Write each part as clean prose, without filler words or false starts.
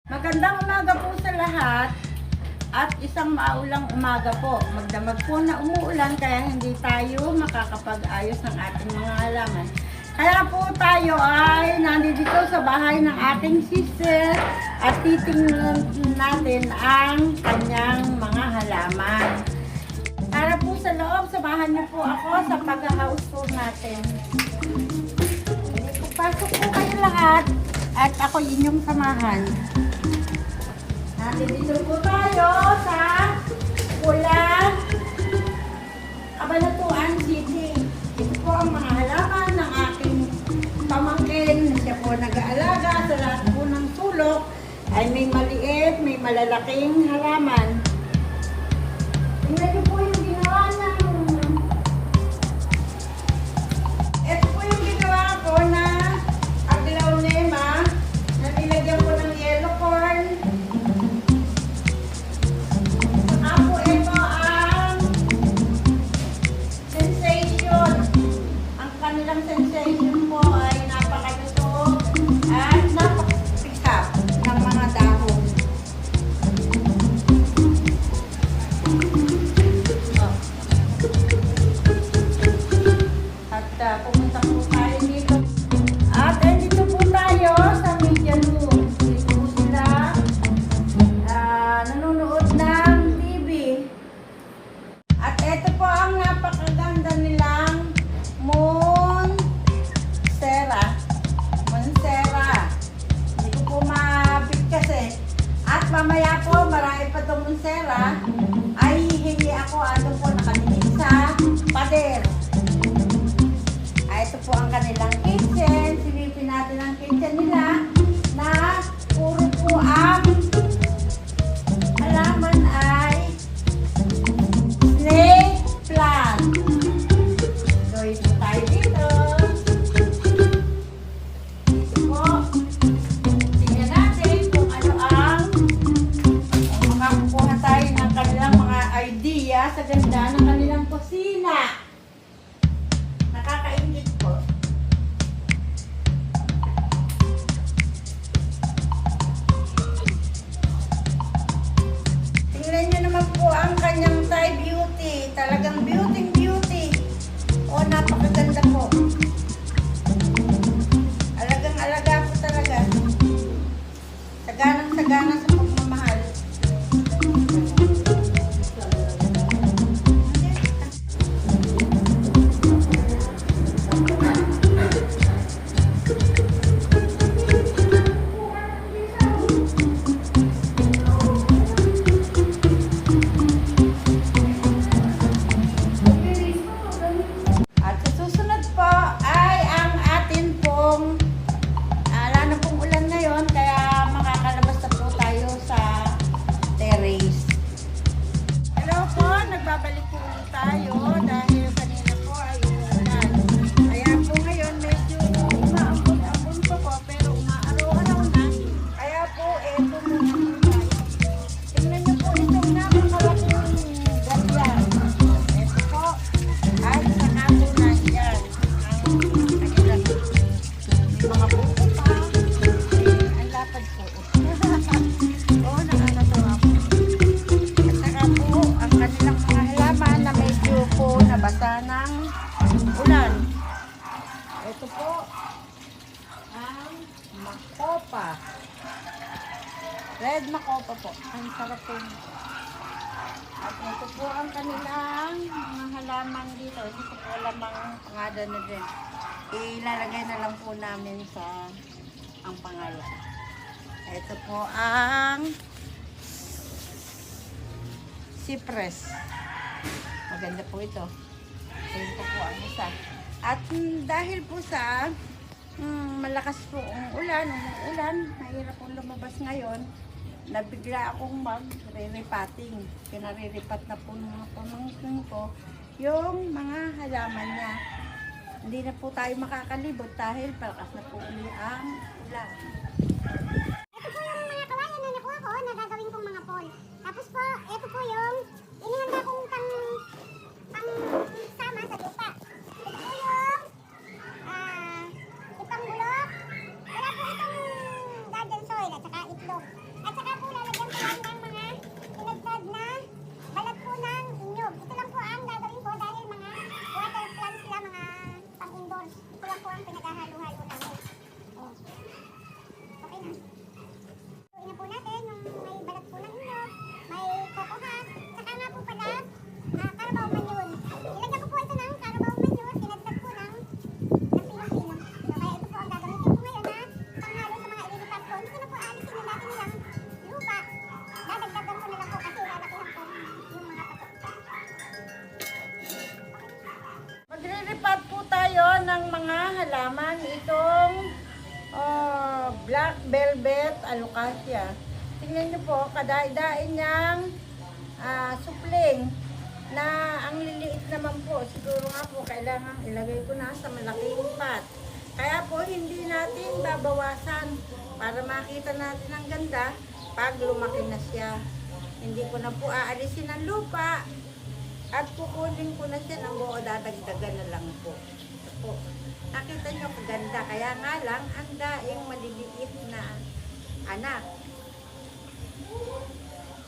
Magandang umaga po sa lahat at isang maulang umaga po. Magdamag po na umuulan kaya hindi tayo makakapag-ayos ng ating mga halaman. Kaya po tayo ay nandito sa bahay ng ating sister at titingnan natin ang kanyang mga halaman. Tara po sa loob, samahan niyo po ako sa pag-house tour natin. Pasok po kayo lahat at ako inyong samahan. Nandito po tayo sa Pulang Cabanatuan City. Ito po ang mga halaman ng aking pamangkin. Siya po nag-aalaga sa lahat po ng sulok. Ay may maliit, may malalaking halaman. Tingnan niyo po yung ginawa ng... Ito po yung ginawa ko na aglaonema na nilagyan ko ng yellow corn. Kanilang sensation po ay napakaluto at napakasikap ng mga dahon. At pumunta po tayo dito. At dito po tayo sa media room. Dito po sila nanonood ng TV. At ito po ang napakaganda nilang Monstera. Hindi ko po mabigkas eh. At mamaya po, marami pa itong Monstera. Ay hihingi ako, ano po, nakalinig sa pader. Ay, ito po ang kanilang kitchen. Silipin natin ang kitchen nila na puro po ang halaman ay snake plant. Gawin po tayo dito. Dito po. Tingnan natin kung ano ang makakuha tayo ng kanilang mga idea sa ganda ng kanilang kusina. Nakakaingit po. Tingnan nyo naman po ang kanyang Thai beauty. Talagang beauty. O, napakaganda po. Alagang-alaga po talaga. Saganang-sagana sa pagmamahal. At sa susunod po ay ang atin pong wala na pong ulan ngayon kaya makakalabas na po tayo sa terrace. Hello po, nagbabalik po ulit tayo dahil kanina po ay umulan. Kaya po ngayon medyo umaambon-ambon pa po pero umaaraw-araw na. Kaya po eto muna po tayo. Tingnan niyo po itong napakalaking ganyan. Eto po ay sa kapunan yan. Ang kanilang mga buko pa. Ang lapad po. Oo, nakakatawa po. At saka po, ang kanilang mga halaman na medyo po nabasa ng ulan. Ito po ang makopa. Red makopa po. Ang sarap po. At ito po ang kanilang mga halaman dito. Hindi ko po alam ang pangalan na din. Ilalagay na lang po namin sa ang pangalan. Ito po ang cypress. Maganda po ito. Ito po ang isa. At dahil po sa malakas po ang umuulan, mahirap pong lumabas ngayon, nabigla akong mag-re-repotting. Pinariripat na po mga pamangkin ko yung mga halaman niya. Hindi na po tayo makakalibot dahil palakas na po uli ang ulan. Ito po yung mga kawayan na nakuha ko na gagawin kong mga pole. Tapos po, ito po yung inihanda kong pang sama sa lupa. Ito po yung ipang bulok. Wala po itong garden soil at saka itlog. halaman itong black velvet alocasia. Tingnan nyo po, kadahi-dahi niyang supling na ang liliit naman po. Siguro nga po kailangan ilagay ko na sa malaking pot. Kaya po hindi natin babawasan para makita natin ang ganda pag lumaki na siya. Hindi ko na po aalisin ang lupa at kukunin ko na siya ng buo, dadagdagan na lang po. Ito po. Nakita nyo kaganda, kaya nga lang ang daing maliliit na anak.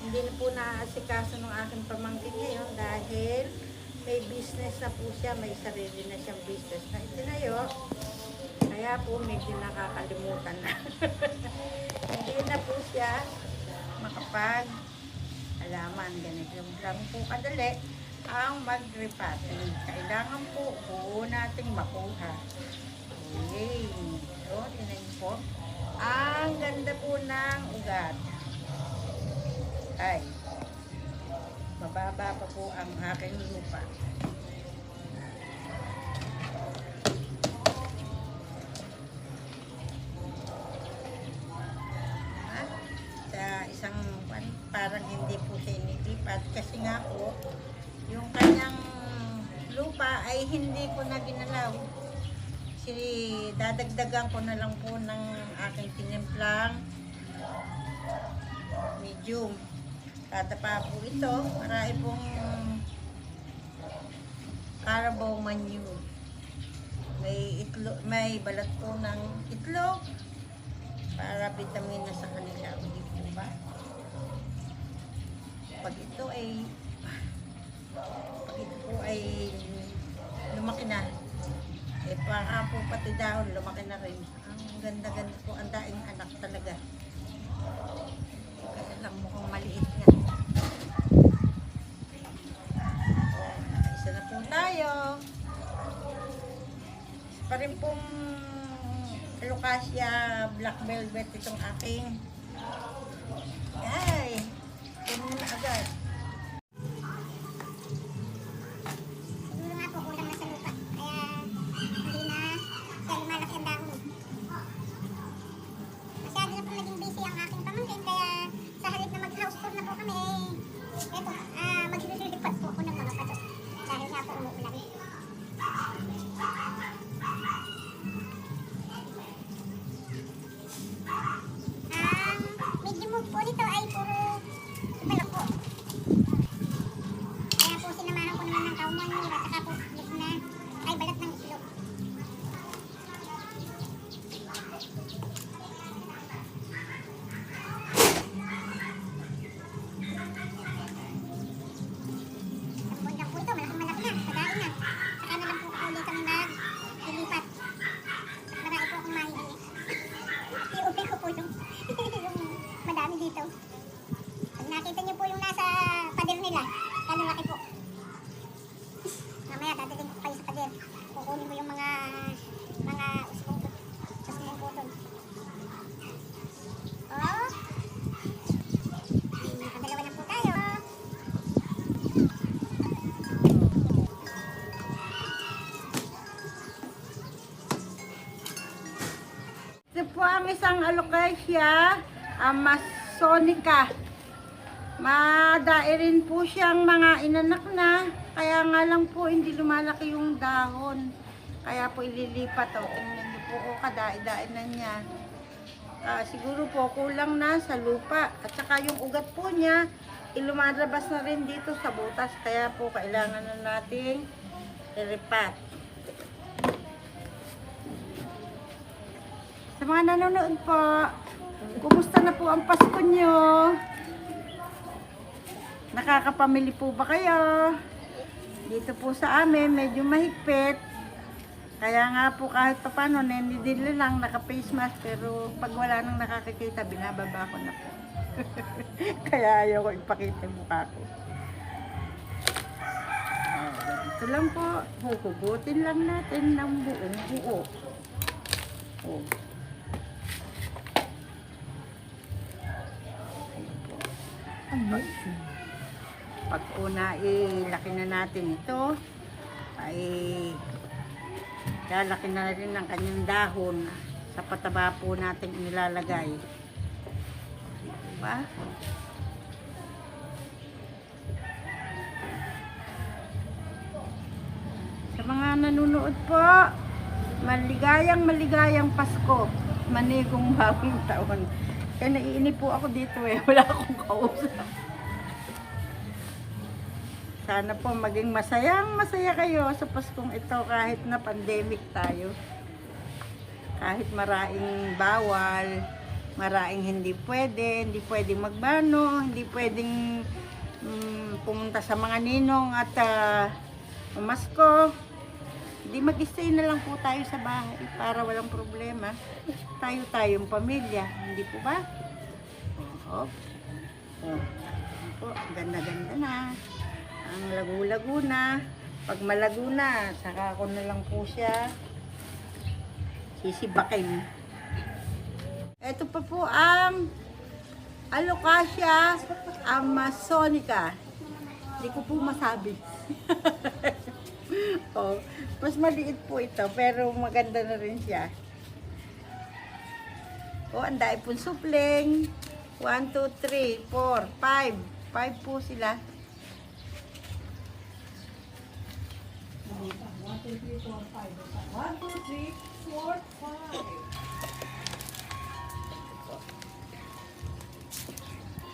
Hindi na po naasikaso ng aking pamangkin ngayon dahil may business na po siya, may sarili na siyang business na itinayo. Kaya po medyo nakakalimutan na. Hindi na po siya makapag-alaman. Ganito lang po kadali ang mag-repotting. Kailangan po buo nating makuha. Okay. So, tinan po. Ang ganda po ng ugat. Ay, mababa pa po ang aking lupa. Sa isang parang hindi po siya inilipat kasi nga po yung kanyang lupa ay hindi ko na ginalaw. Kasi dadagdagan ko na lang po ng aking tinimplang medium. Tatapa po ito, marami pong carabao manure. May balat po ng itlog para vitamina sa kanila. Hindi po ba? Pag ito po ay lumaki na. Po pati dahon, lumaki na rin. Ang ganda-ganda po, ang daing anak talaga. Kaya lang mukhang maliit nga. Isa na po tayo. Isa pa rin pong alocasia black velvet itong aking. Ay, puno na agad. Siguro nga po kulang na sa lupa. Kaya hindi na siya lumalaki ang dahon. Masyado na po naging busy ang aking pamangkin. Kaya sa halip na mag-house tour na po kami, eto, maglilipat po ako ng mga pato. Dahil nga po umuulan. Ang medium move po nito ay puro balak po. Kaya po sinamahan ko naman ng kauman at saka po na ay balat ng itlog. Ang bundang po ito, malaki-malaki na, pagkain na. Saka na lang po ulit kami maglilipat. Marami po akong mahihili. I-uwi ko po yung madami dito. Pag nakita niyo po yung nasa pader nila, gano'ng laki po. Mamaya dadaling ko kayo sa pader. Kukunin mo yung mga usbong po doon. Oh! Nakadalawa na po tayo. Ito po ang isang alocasia, amazonica. Madai rin po siyang mga inanak na, kaya nga lang po hindi lumalaki yung dahon. Kaya po ililipat. Tingnan niyo po, kadai-dai na niya. Siguro po kulang na sa lupa. At saka yung ugat po niya, lumalabas na rin dito sa butas. Kaya po kailangan na nating i-repat. Sa mga nanonood po, kumusta na po ang Pasko nyo? Nakakapamili po ba kayo? Dito po sa amin, medyo mahigpit. Kaya nga po kahit pa paano, nandidili lang, naka-face mask. Pero pag wala nang nakakikita, binababa ko na po. Kaya ayaw ko ipakita yung mukha ko. Ito lang po, hukugutin lang natin ng buong buo. Oh. Pag po ilaki na natin ito, ay lalaki na rin ang kanyang dahon sa pataba po natin inilalagay. Diba? Sa mga nanonood po, maligayang Pasko, manigong bagong taon. Kaya naiinip po ako dito eh, wala akong kausap. Sana po maging masaya kayo sa Paskong ito kahit na pandemic tayo. Kahit maraming bawal, maraming hindi pwedeng magbano, hindi pwedeng pumunta sa mga ninong at umasko. Hindi mag-stay na lang po tayo sa bahay para walang problema. Tayong pamilya, hindi po ba? Oh. Po, ganda-ganda na. Ang lagu-lago na. Pag malago na, saka ko na lang po siya sisibakin. Ito pa po ang Alocasia amazonica. Hindi ko po masabi. Oh, mas maliit po ito, pero maganda na rin siya. Oh, ang dahil pong supling. 1, 2, 3, 4, 5. 5 po sila. 1, 2, 3, 4, 5.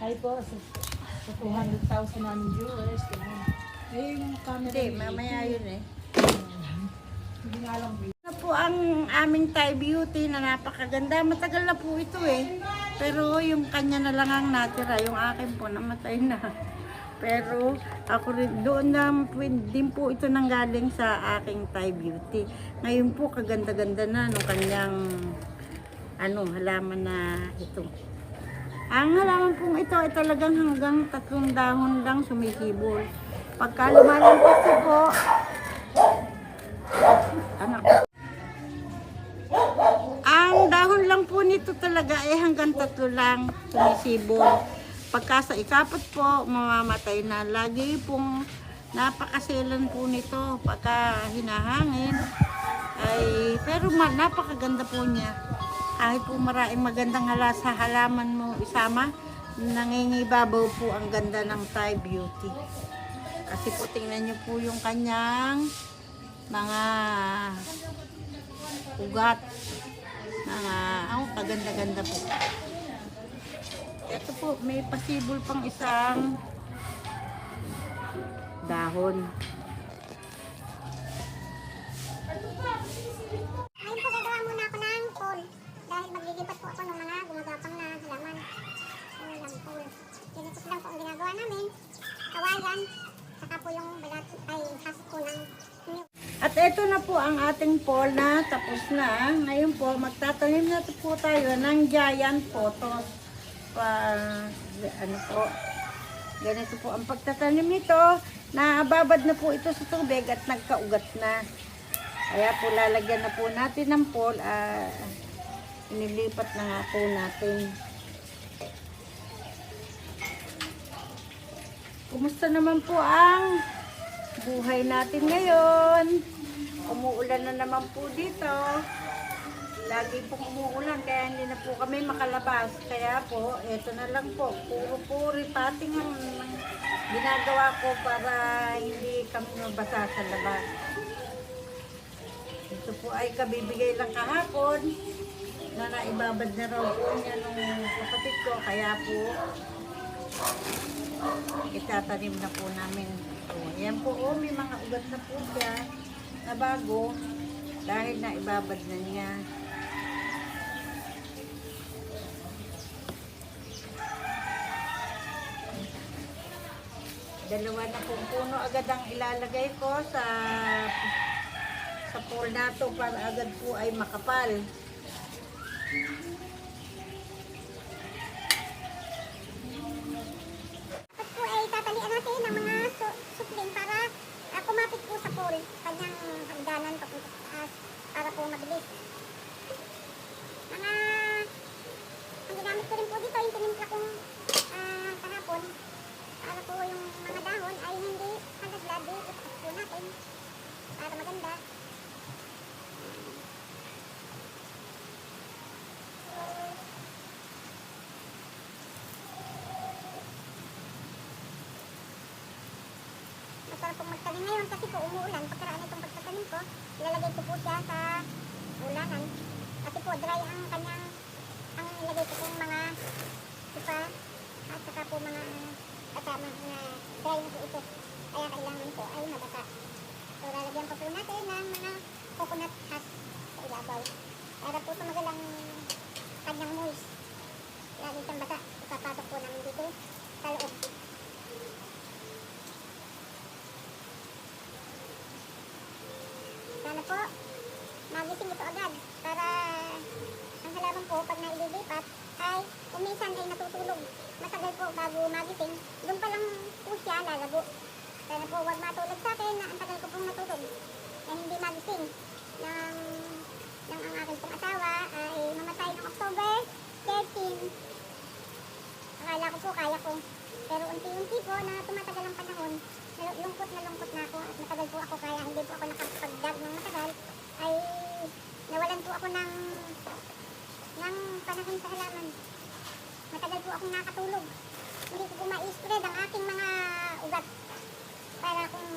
Hi po, sa 200,000 ang viewers. Eh, yung camera. Hindi, mamaya yun eh. Hindi nga lang video. Ito po ang aming Thai Beauty na napakaganda. Matagal na po ito eh. Pero yung kanya na lang ang natira. Yung akin po namatay na. Pero ako rin, doon na din po ito nanggaling sa aking Thai Beauty. Ngayon po kaganda-ganda na nung kanyang halaman na ito. Ang halaman pong ito ay talagang hanggang 3 dahon lang sumisibol. Pagka lumalampas po, ang dahon lang po nito talaga ay hanggang 3 lang sumisibol. Pagka sa ikapat po, mamamatay na. Lagi pong napakaselan po nito pagka hinahangin. Pero napakaganda po niya. Kahit po maraming magandang sa halaman mo isama, nangingibabaw po ang ganda ng Thai Beauty. Kasi po tingnan niyo po yung kanyang mga ugat. Kaganda-ganda po. Ito po, may pasibol pang isang dahon. Ngayon po gagawa muna ako ng pool. Dahil maglilipat po ako ng mga gumagapang na halaman. Yun lang pool. Ganito lang po ang ginagawa namin. Kawayan. Saka po yung balat ay hask po ng new. At ito na po ang ating poll na tapos na. Ngayon po, magtatanim na po tayo ng giant photos. Ganito po ang pagtatanim nito. Naababad na po ito sa tubig at nagkaugat na. Kaya po lalagyan na po natin ng poll. Inilipat na nga po natin. Kumusta naman po ang buhay natin ngayon? Umuulan na naman po dito. Lagi pong umuulan kaya hindi na po kami makalabas. Kaya po, eto na lang po. Puro repating ang ginagawa ko para hindi kami mabasa sa labas. Ito po ay kabibigay lang kahapon na naibabad na raw po niya nung kapatid ko. Kaya po, itatanim na po namin. So, yan po, may mga ugat na po siya na bago dahil naibabad na niya. Dalawa na pong puno agad ang ilalagay ko sa pool na to para agad po ay makapal. Tapos po ay tatalian natin ng mga supling para kumapit po sa pool. Kanyang hagdanan papunta sa taas para po mabilis. Ang ginamit ko rin po dito, yung tinimpla kong kahapon. Para po yung mga dahon ay hindi halaglag. Ipakas po natin para maganda. ngayon kasi po umuulan, pagkaraan itong pagtatanim ko, ilalagay ko po siya sa ulanan. Kasi po dry ang kanyang, ang nilagay ko pong mga ipa, at saka po mga kasama na dry na po ito. Kaya kailangan po ay mabasa. So lalagyan pa po natin ng mga coconut husk sa ibabaw. Para po tumagal ang kanyang moist. Lagi siyang basa. Ipapasok po namin dito sa loob. Sana po magising ito agad para ang halaman po pag naililipat ay kuminsan ay natutulog. Matagal po bago magising. Doon pa lang po siya lalago. Sana po huwag matulog sa akin na ang tagal ko pong natulog na hindi magising ng ang aking pong asawa ay mamatay ng October 13. Akala ko po kaya ko. Pero unti-unti po na tumatagal ang panahon, lungkot na ako at matagal po ako kaya hindi po ako nakapagdag ng matagal ay nawalan po ako ng panahon sa halaman. Matagal po akong nakatulog. Hindi ko po ma-spread ang aking mga ugat. Para kung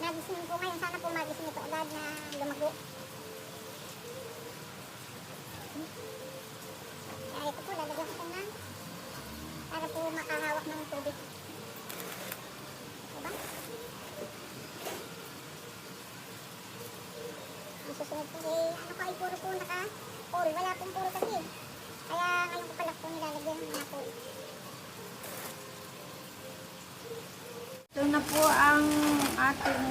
nagising po ngayon, sana po magising ito agad na lumago. Kaya ito po, lalagyan ko ng para po makahawak ng tubig. Diba? Ang susunod po ano ka ay puro po naka-all. Wala pong puro kasi. Kaya ngayon ko pala po nilalagyan ng na-all. Ito na po ang ating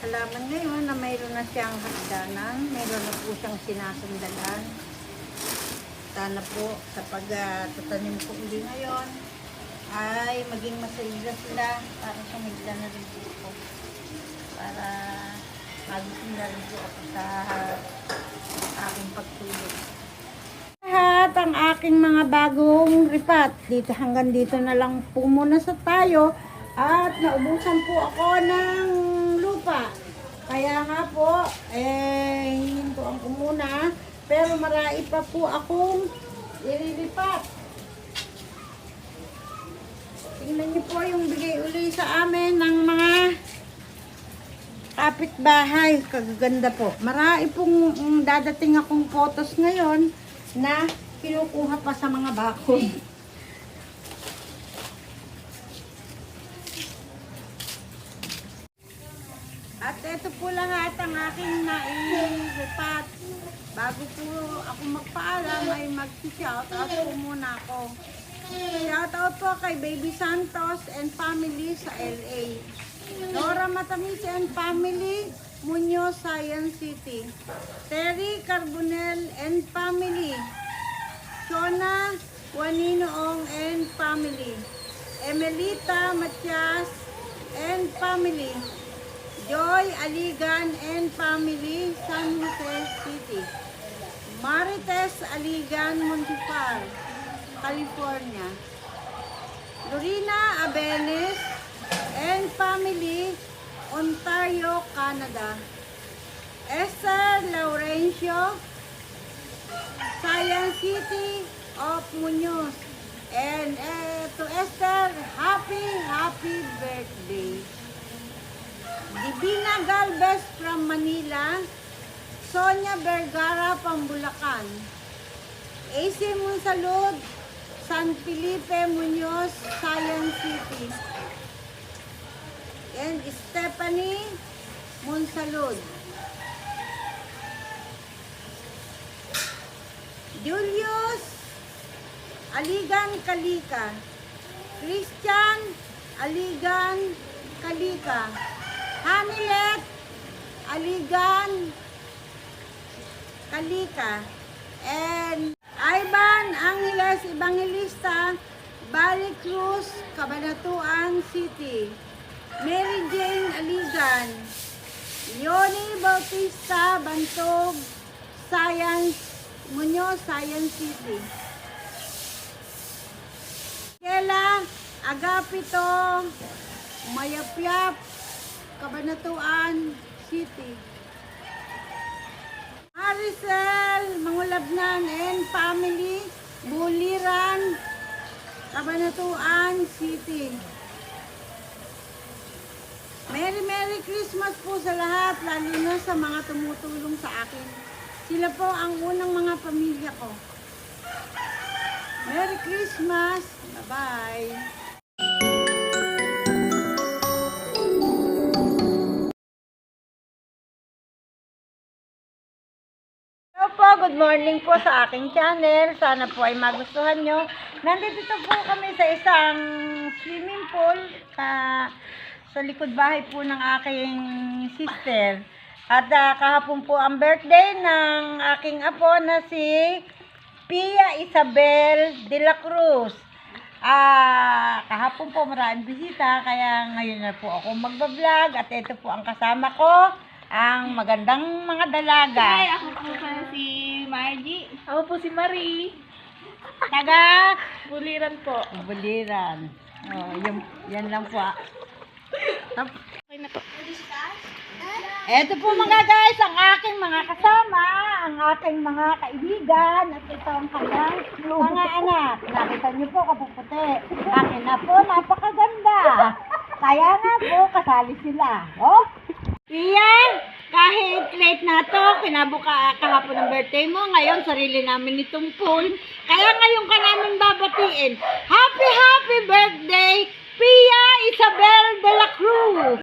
halaman ngayon na mayroon na siyang hagdanan. Mayroon na po siyang sinasandalan. Sana po sa pagtatanim ko uli ngayon ay maging masaya sila para sumigla na rin po ako. Para magising na rin po ako sa aking pagtulog. Lahat ang aking mga bagong ripat. Dito hanggang dito na lang po muna sa tayo at naubusan po ako ng lupa. Kaya nga po, hihintuan ko muna. Pero marami pa po akong ililipat. Tingnan niyo po yung bigay uli sa amin ng mga kapitbahay. Kagaganda po. Marami pong dadating akong photos ngayon na kinukuha pa sa mga bakod. At ito po lahat ang aking nailipat. Bago po ako magpaalam ay mag-shoutout po muna ako. Shoutout po kay Baby Santos and family sa LA. Nora Matamis and family, Muñoz, Science City. Terry Carbonell and family. Shona Juaninoong and family. Emelita Matias and family. Joy Aligan and family, San Jose City. Marites Aligan, Montipal, California. Lorena Abenes and family, Ontario, Canada. Esther Laurencio, Science City of Muñoz. And to Esther, happy birthday. Divina Galvez from Manila, Sonia Vergara, Pambulacan, AC Monsalud, San Felipe Muñoz, Science City, and Stephanie Monsalud. Julius Aligan Kalika, Christian Aligan Kalika, Hamilet Aligan Kalika, and Ivan Angeles Evangelista, Bali Cruz, Cabanatuan City. Mary Jane Aligan, Leonie Bautista Bantog, Muñoz, Science City. Kela Agapito Mayapyap, Cabanatuan City. Maricel Mangulabnan and family, Buliran, Cabanatuan City. Merry Christmas po sa lahat, lalo na sa mga tumutulong sa akin. Sila po ang unang mga pamilya ko. Merry Christmas! Bye-bye! Hello po, good morning po sa aking channel. Sana po ay magustuhan nyo. Nandito po kami sa isang swimming pool sa likod bahay po ng aking sister. At kahapon po ang birthday ng aking apo na si Pia Isabel de la Cruz. Kahapon po maraming bisita, kaya ngayon na po ako magbablog. At ito po ang kasama ko, ang magandang mga dalaga. Hi, ako po pala si Margie. Ako po si Marie. Taga Buliran po. Buliran. Oh, yan lang po. Okay na po. Ito po mga guys, ang aking mga kasama, ang aking mga kaibigan, at ito ang kanyang mga anak. Nakita niyo po kapuputi. Akin na po, napakaganda. Kaya nga po, kasali sila. Oh, Iyan, kahit late na to, kahapon ng birthday mo, ngayon sarili namin itong pool. Kaya ngayon ka namin babatiin. Happy birthday, Pia Isabel de la Cruz!